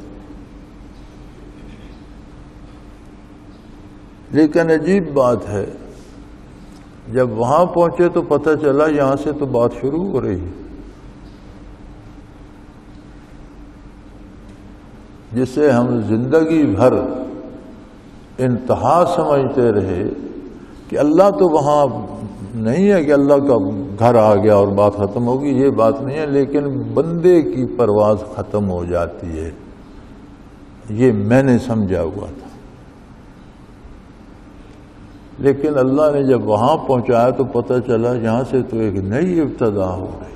لیکن عجیب بات ہے، جب وہاں پہنچے تو پتہ چلا یہاں سے تو بات شروع ہو رہی ہے. جسے ہم زندگی بھر انتہا سمجھتے رہے کہ اللہ تو وہاں نہیں ہے کہ اللہ کا گھر آ گیا اور بات ختم ہوگی، یہ بات نہیں ہے. لیکن بندے کی پرواز ختم ہو جاتی ہے، یہ میں نے سمجھا ہوا تھا. لیکن اللہ نے جب وہاں پہنچایا تو پتہ چلا یہاں سے تو ایک نئی ابتدا ہو رہی.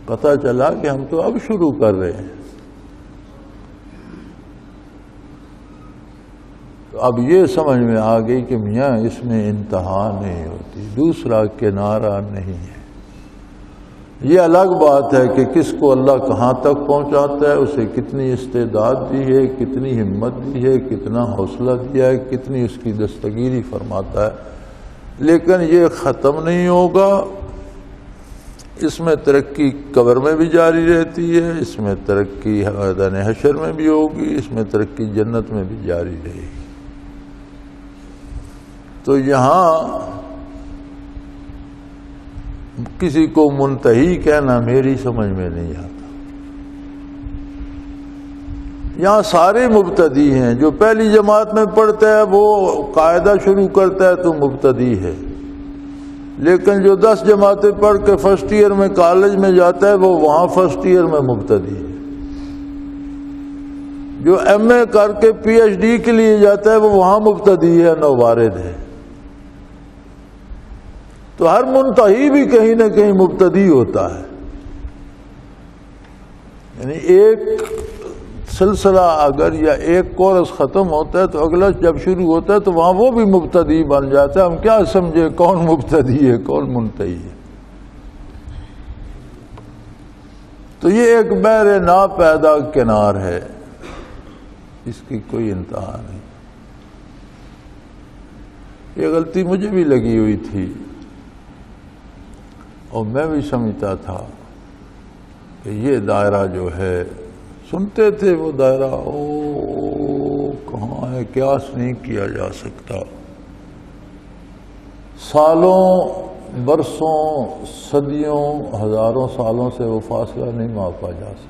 پتہ چلا کہ ہم تو اب شروع کر رہے ہیں. تو اب یہ سمجھ میں آ گئی کہ میاں اس میں انتہا نہیں ہوتی، دوسرا کنارہ نہیں ہے. یہ الگ بات ہے کہ کس کو اللہ کہاں تک پہنچاتا ہے، اسے کتنی استعداد دی ہے، کتنی ہمت دی ہے، کتنا حوصلہ دیا ہے، کتنی اس کی دستگیری فرماتا ہے. لیکن یہ ختم نہیں ہوگا. اس میں ترقی قبر میں بھی جاری رہتی ہے، اس میں ترقی میدان حشر میں بھی ہوگی، اس میں ترقی جنت میں بھی جاری رہے گی. تو یہاں کسی کو منتہی کہنا میری سمجھ میں نہیں آتا. یہاں سارے مبتدی ہیں. جو پہلی جماعت میں پڑھتا ہے وہ قاعدہ شروع کرتا ہے تو مبتدی ہے. لیکن جو 10 جماعتیں پڑھ کے فرسٹ ایئر میں کالج میں جاتا ہے وہ وہاں فرسٹ ایئر میں مبتدی ہے. جو ایم اے کر کے پی ایچ ڈی کے لیے جاتا ہے وہ وہاں مبتدی ہے، نوارد ہے. تو ہر منتہی بھی کہیں نہ کہیں مبتدی ہوتا ہے. یعنی ایک سلسلہ اگر یا ایک کورس ختم ہوتا ہے تو اگلا جب شروع ہوتا ہے تو وہاں وہ بھی مبتدی بن جاتا ہے. ہم کیا سمجھے کون مبتدی ہے کون منتہی ہے. تو یہ ایک بحر ناپیدا کنار ہے، اس کی کوئی انتہا نہیں. یہ غلطی مجھے بھی لگی ہوئی تھی اور میں بھی سمجھتا تھا کہ یہ دائرہ جو ہے، سنتے تھے وہ دائرہ کہاں ہے، قیاس نہیں کیا جا سکتا. سالوں برسوں، صدیوں، ہزاروں سالوں سے وہ فاصلہ نہیں ماپا جا سکتا۔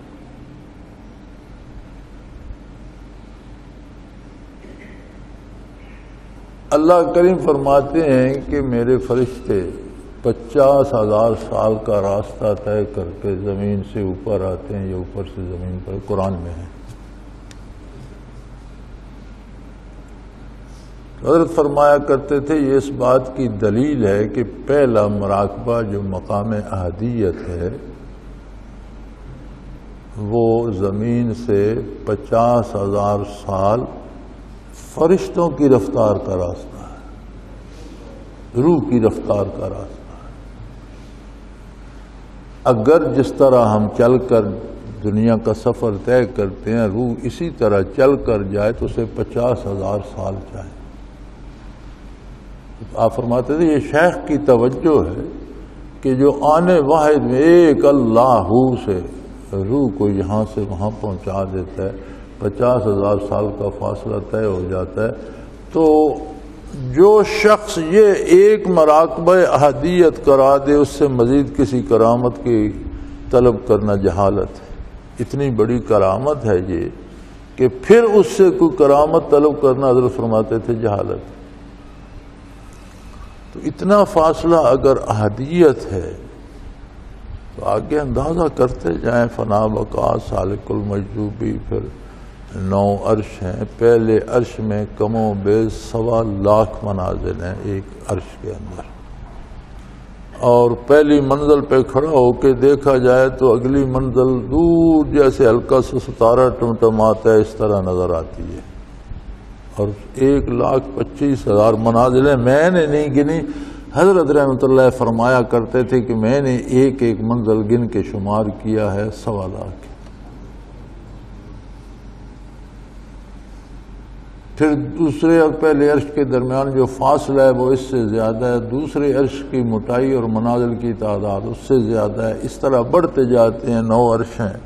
اللہ کریم فرماتے ہیں کہ میرے فرشتے 50,000 سال کا راستہ طے کر کے زمین سے اوپر آتے ہیں یا اوپر سے زمین پر، قرآن میں ہے۔ حضرت فرمایا کرتے تھے یہ اس بات کی دلیل ہے کہ پہلا مراقبہ جو مقام احدیت ہے وہ زمین سے 50,000 سال فرشتوں کی رفتار کا راستہ ہے، روح کی رفتار کا راستہ ہے۔ اگر جس طرح ہم چل کر دنیا کا سفر طے کرتے ہیں، روح اسی طرح چل کر جائے تو اسے 50,000 سال چاہیے۔ آپ فرماتے تھے یہ شیخ کی توجہ ہے کہ جو آنے واحد میں ایک اللہ سے روح کو یہاں سے وہاں پہنچا دیتا ہے، 50,000 سال کا فاصلہ طے ہو جاتا ہے۔ تو جو شخص یہ ایک مراقبہ احدیت کرا دے، اس سے مزید کسی کرامت کی طلب کرنا جہالت ہے۔ اتنی بڑی کرامت ہے یہ کہ پھر اس سے کوئی کرامت طلب کرنا حضرت فرماتے تھے جہالت ہے۔ تو اتنا فاصلہ اگر احدیت ہے تو آگے اندازہ کرتے جائیں، فنا بقا سالک المجذوبی، پھر 9 عرش ہیں۔ پہلے عرش میں کم و بیش 1.25 لاکھ منازل ہیں ایک عرش کے اندر، اور پہلی منزل پہ کھڑا ہو کے دیکھا جائے تو اگلی منزل دور جیسے ہلکا سا ستارہ ٹمٹماتا ہے اس طرح نظر آتی ہے۔ اور 1,25,000 منازلیں میں نے نہیں گنی، حضرت رحمۃ اللہ فرمایا کرتے تھے کہ میں نے ایک ایک منزل گن کے شمار کیا ہے، 1.25 لاکھ۔ پھر دوسرے اور پہلے عرش کے درمیان جو فاصلہ ہے وہ اس سے زیادہ ہے، دوسرے عرش کی موٹائی اور منازل کی تعداد اس سے زیادہ ہے۔ اس طرح بڑھتے جاتے ہیں، 9 عرش ہیں۔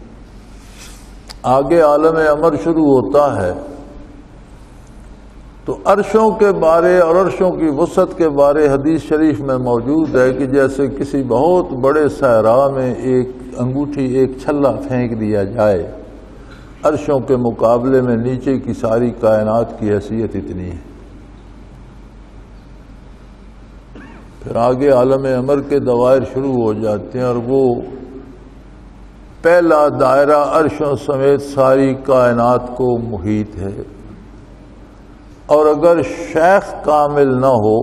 آگے عالم امر شروع ہوتا ہے تو عرشوں کے بارے اور عرشوں کی وسعت کے بارے حدیث شریف میں موجود ہے کہ جیسے کسی بہت بڑے صحرا میں ایک انگوٹھی، ایک چھلا پھینک دیا جائے، عرشوں کے مقابلے میں نیچے کی ساری کائنات کی حیثیت اتنی ہے۔ پھر آگے عالم امر کے دوائر شروع ہو جاتے ہیں، اور وہ پہلا دائرہ عرشوں سمیت ساری کائنات کو محیط ہے۔ اور اگر شیخ کامل نہ ہو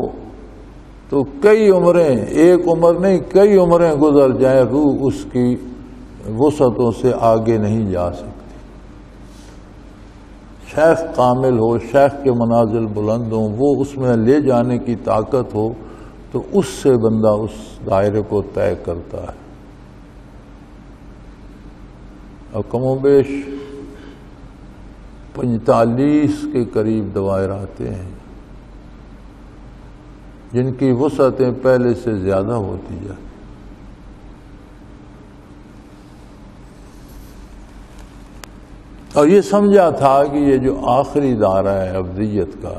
تو کئی عمریں، ایک عمر نہیں کئی عمریں گزر جائیں، روح اس کی وسعتوں سے آگے نہیں جا سکتی۔ شیخ کامل ہو، شیخ کے منازل بلند ہوں، وہ اس میں لے جانے کی طاقت ہو تو اس سے بندہ اس دائرے کو طے کرتا ہے۔ اور کم و بیش 45 کے قریب دوائر آتے ہیں جن کی وسعتیں پہلے سے زیادہ ہوتی جاتی۔ اور یہ سمجھا تھا کہ یہ جو آخری دائرہ ہے ابدیت کا،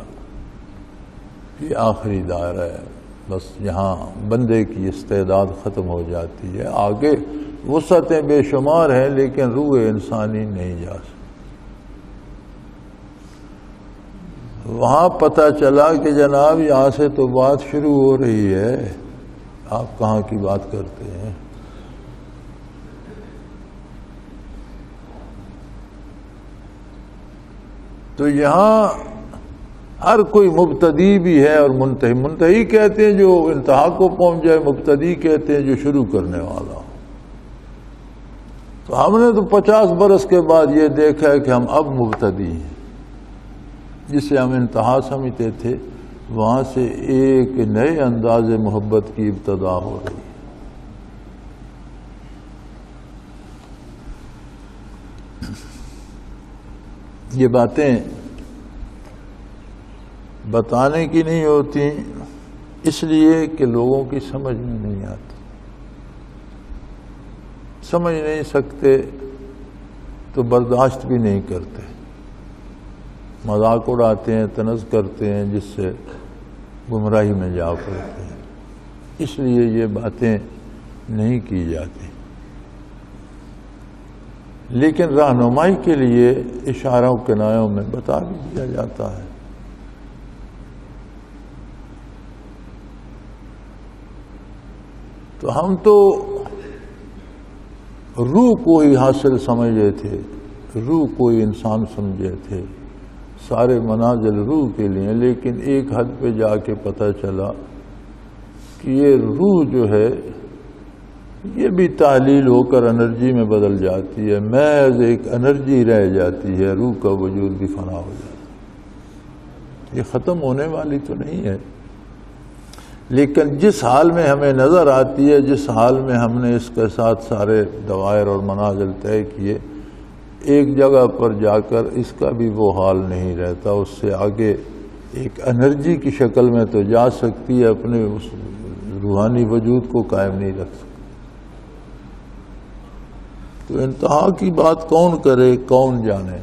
یہ آخری دائرہ ہے، بس یہاں بندے کی استعداد ختم ہو جاتی ہے، آگے وسعتیں بے شمار ہیں لیکن روح انسانی نہیں جا سکتی۔ وہاں پتہ چلا کہ جناب یہاں سے تو بات شروع ہو رہی ہے، آپ کہاں کی بات کرتے ہیں؟ تو یہاں ہر کوئی مبتدی بھی ہے اور منتہی۔ منتہی کہتے ہیں جو انتہا کو پہنچ جائے، مبتدی کہتے ہیں جو شروع کرنے والا ہو۔ تو ہم نے تو 50 برس کے بعد یہ دیکھا ہے کہ ہم اب مبتدی ہیں، جسے ہم انتہا سمجھتے تھے وہاں سے ایک نئے انداز محبت کی ابتدا ہو رہی ہے۔ یہ باتیں بتانے کی نہیں ہوتی اس لیے کہ لوگوں کی سمجھ میں نہیں آتی، سمجھ نہیں سکتے تو برداشت بھی نہیں کرتے، مذاق اڑاتے ہیں، طنز کرتے ہیں، جس سے گمراہی میں جا پڑتے ہیں۔ اس لیے یہ باتیں نہیں کی جاتی، لیکن رہنمائی کے لیے اشاروں کنایوں میں بتا بھی دیا جاتا ہے۔ تو ہم تو روح کو ہی حاصل سمجھے تھے، روح کو ہی انسان سمجھے تھے، سارے منازل روح کے لیے، لیکن ایک حد پہ جا کے پتہ چلا کہ یہ روح جو ہے یہ بھی تحلیل ہو کر انرجی میں بدل جاتی ہے، محض ایک انرجی رہ جاتی ہے، روح کا وجود بھی فنا ہو جاتا ہے، یہ ختم ہونے والی تو نہیں ہے۔ لیکن جس حال میں ہمیں نظر آتی ہے، جس حال میں ہم نے اس کے ساتھ سارے دوائر اور منازل طے کیے، ایک جگہ پر جا کر اس کا بھی وہ حال نہیں رہتا، اس سے آگے ایک انرجی کی شکل میں تو جا سکتی ہے، اپنے اس روحانی وجود کو قائم نہیں رکھ سکتی۔ تو انتہا کی بات کون کرے، کون جانے؟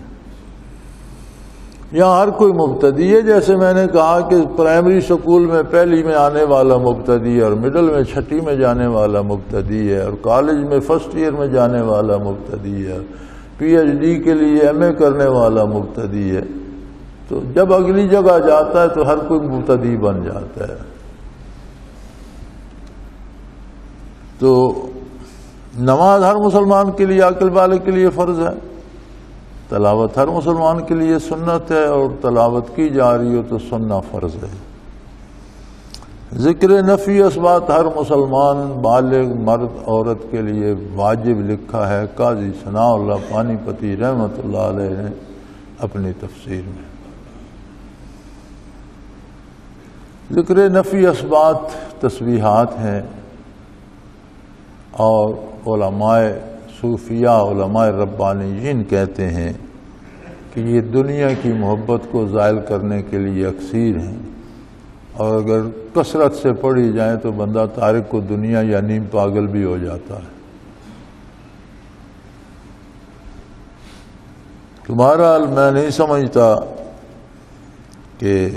یہاں ہر کوئی مبتدی ہے، جیسے میں نے کہا کہ پرائمری سکول میں پہلی میں آنے والا مبتدی ہے، اور مڈل میں چھٹی میں جانے والا مبتدی ہے، اور کالج میں فرسٹ ایئر میں جانے والا مبتدی ہے، پی ایچ ڈی کے لیے ایم اے کرنے والا مبتدی ہے۔ تو جب اگلی جگہ جاتا ہے تو ہر کوئی مبتدی بن جاتا ہے۔ تو نماز ہر مسلمان کے لیے، عقل والے کے لیے فرض ہے، تلاوت ہر مسلمان کے لیے سنت ہے، اور تلاوت کی جا رہی ہو تو سننا فرض ہے۔ ذکر نفی اثبات ہر مسلمان بالغ مرد عورت کے لیے واجب لکھا ہے، قاضی ثناء اللہ پانی پتی رحمۃ اللہ علیہ نے اپنی تفسیر میں۔ ذکر نفی اثبات تسبیحات ہیں، اور علماء صوفیہ، علماء ربانیین کہتے ہیں کہ یہ دنیا کی محبت کو زائل کرنے کے لیے اکثیر ہیں، اور اگر کثرت سے پڑھی جائیں تو بندہ تارک کو دنیا یا نیم پاگل بھی ہو جاتا ہے۔ تمہارا میں نہیں سمجھتا کہ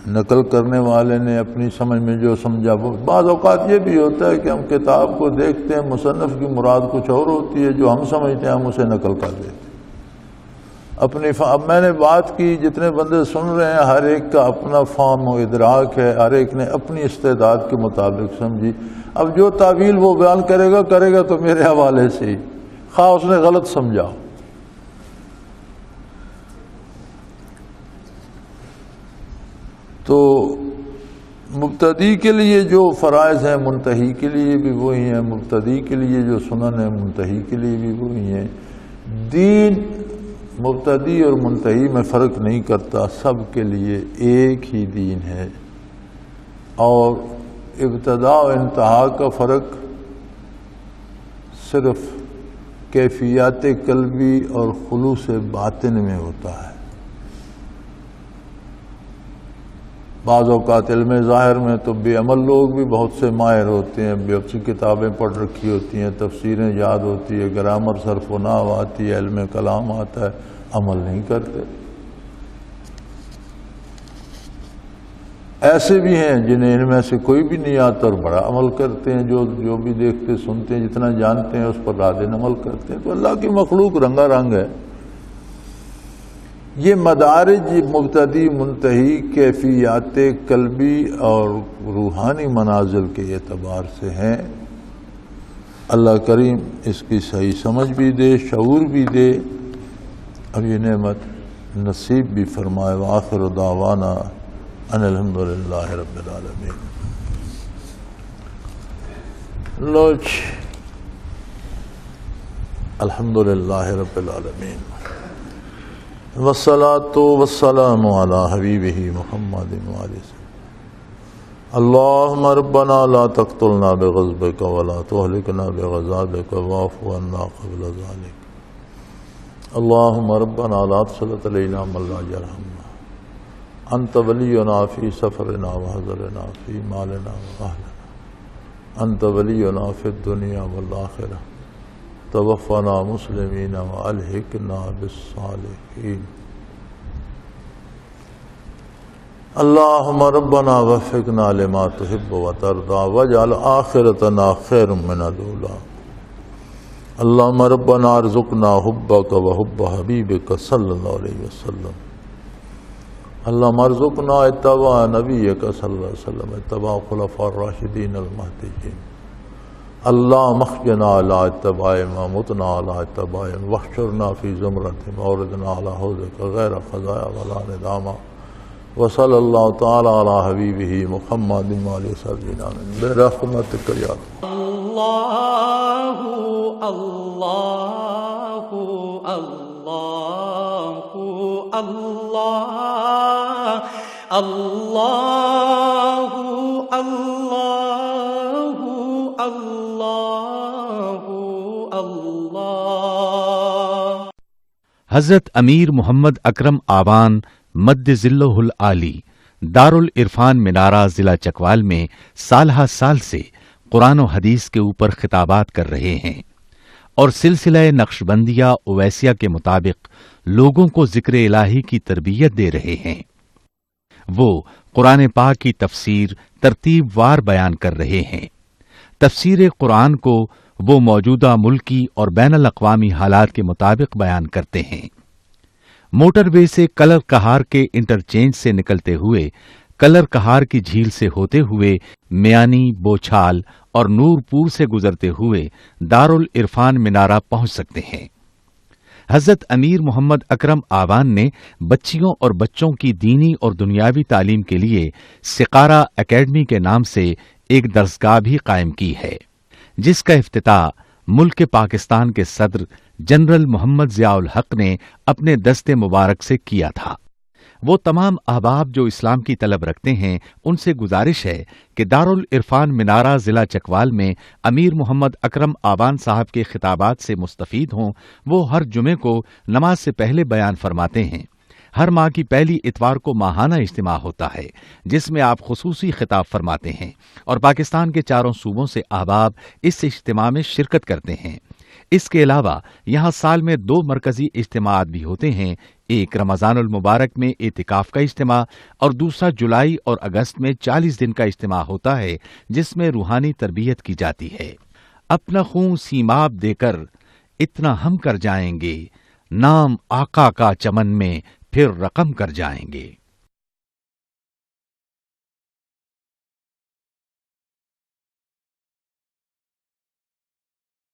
نقل کرنے والے نے اپنی سمجھ میں جو سمجھا، بعض اوقات یہ بھی ہوتا ہے کہ ہم کتاب کو دیکھتے ہیں، مصنف کی مراد کچھ اور ہوتی ہے، جو ہم سمجھتے ہیں ہم اسے نقل کر دیتے ہیں اب میں نے بات کی، جتنے بندے سن رہے ہیں ہر ایک کا اپنا فہم و ادراک ہے، ہر ایک نے اپنی استعداد کے مطابق سمجھی۔ اب جو تعویل وہ بیان کرے گا تو میرے حوالے سے ہی، خواہ اس نے غلط سمجھا۔ تو مبتدی کے لیے جو فرائض ہیں منتہی کے لیے بھی وہی ہیں، مبتدی کے لیے جو سنن ہیں منتہی کے لیے بھی وہی ہیں۔ دین مبتدی اور منتہی میں فرق نہیں کرتا، سب کے لیے ایک ہی دین ہے، اور ابتدا و انتہا کا فرق صرف کیفیات قلبی اور خلوص باطن میں ہوتا ہے۔ بعض اوقات علم ظاہر میں تو بے عمل لوگ بھی بہت سے ماہر ہوتے ہیں، بے سی کتابیں پڑھ رکھی ہوتی ہیں، تفسیریں یاد ہوتی ہے، گرامر صرف و نحو آتی ہے، علم کلام آتا ہے، عمل نہیں کرتے۔ ایسے بھی ہیں جنہیں ان میں سے کوئی بھی نہیں آتا اور بڑا عمل کرتے ہیں، جو بھی دیکھتے سنتے ہیں، جتنا جانتے ہیں اس پر رادن عمل کرتے ہیں۔ تو اللہ کی مخلوق رنگا رنگ ہے۔ یہ مدارج مبتدی منتہی کیفیات قلبی اور روحانی منازل کے اعتبار سے ہیں۔ اللہ کریم اس کی صحیح سمجھ بھی دے، شعور بھی دے، اور یہ نعمت نصیب بھی فرمائے۔ وآخر دعوانا ان الحمدللہ رب العالمین۔ لوچ الحمدللہ رب العالمین، والصلاة والسلام علی حبیبہ محمد وآلہ اللہم ربنا لا تقتلنا بغضبک ولا تہلکنا بغضابک واعف عنا قبل ذلک اللہم ربنا لا تسلط علینا من لا یرحمنا انت ولینا فی سفرنا وحضرنا فی مالنا واہلنا انت ولینا فی الدنیا والآخرہ توفنا مسلمین والحقنا بالصالحین۔ اللهم ربنا وفقنا لما تحب وترضى واجعل آخرتنا خير من الأولى. اللهم ربنا ارزقنا حبك وحب حبيبك صلى الله عليه وسلم. اللهم ارزقنا اتباع نبيك صلى الله عليه وسلم، اتباع خلفاء الراشدين المهديين. اللهم اخجنا على اتباعهم ومتنا على اتباعهم واحشرنا في زمرتهم واوردنا على حوضك غير خزايا ولا ندامة. وصلى الله تعالى على حبيبه محمد وعلى سيدنا برحمتك يا رب. اللہ اللہ اللہ اللہ اللہ اللہ اللہ. حضرت امیر محمد اکرم آوان مد ذلہ العالی دارالعرفان منارہ ضلع چکوال میں سالہ سال سے قرآن و حدیث کے اوپر خطابات کر رہے ہیں اور سلسلہ نقشبندیہ اویسیہ کے مطابق لوگوں کو ذکر الہی کی تربیت دے رہے ہیں. وہ قرآن پاک کی تفسیر ترتیب وار بیان کر رہے ہیں. تفسیر قرآن کو وہ موجودہ ملکی اور بین الاقوامی حالات کے مطابق بیان کرتے ہیں. موٹر وے سے کلر کہار کے انٹرچینج سے نکلتے ہوئے کلر کہار کی جھیل سے ہوتے ہوئے میانی، بوچھال اور نور پور سے گزرتے ہوئے دارالعرفان منارہ پہنچ سکتے ہیں. حضرت امیر محمد اکرم آوان نے بچیوں اور بچوں کی دینی اور دنیاوی تعلیم کے لیے سقارہ اکیڈمی کے نام سے ایک درسگاہ بھی قائم کی ہے، جس کا افتتاح ملک پاکستان کے صدر جنرل محمد ضیاء الحق نے اپنے دست مبارک سے کیا تھا. وہ تمام احباب جو اسلام کی طلب رکھتے ہیں ان سے گزارش ہے کہ دارالعرفان منارہ ضلع چکوال میں امیر محمد اکرم آوان صاحب کے خطابات سے مستفید ہوں. وہ ہر جمعے کو نماز سے پہلے بیان فرماتے ہیں. ہر ماہ کی پہلی اتوار کو ماہانہ اجتماع ہوتا ہے جس میں آپ خصوصی خطاب فرماتے ہیں اور پاکستان کے چاروں صوبوں سے احباب اس اجتماع میں شرکت کرتے ہیں. اس کے علاوہ یہاں سال میں 2 مرکزی اجتماعات بھی ہوتے ہیں، ایک رمضان المبارک میں اعتکاف کا اجتماع اور دوسرا جولائی اور اگست میں 40 دن کا اجتماع ہوتا ہے جس میں روحانی تربیت کی جاتی ہے. اپنا خون سیماب دے کر اتنا ہم کر جائیں گے، نام آقا کا چمن میں پھر رقم کر جائیں گے.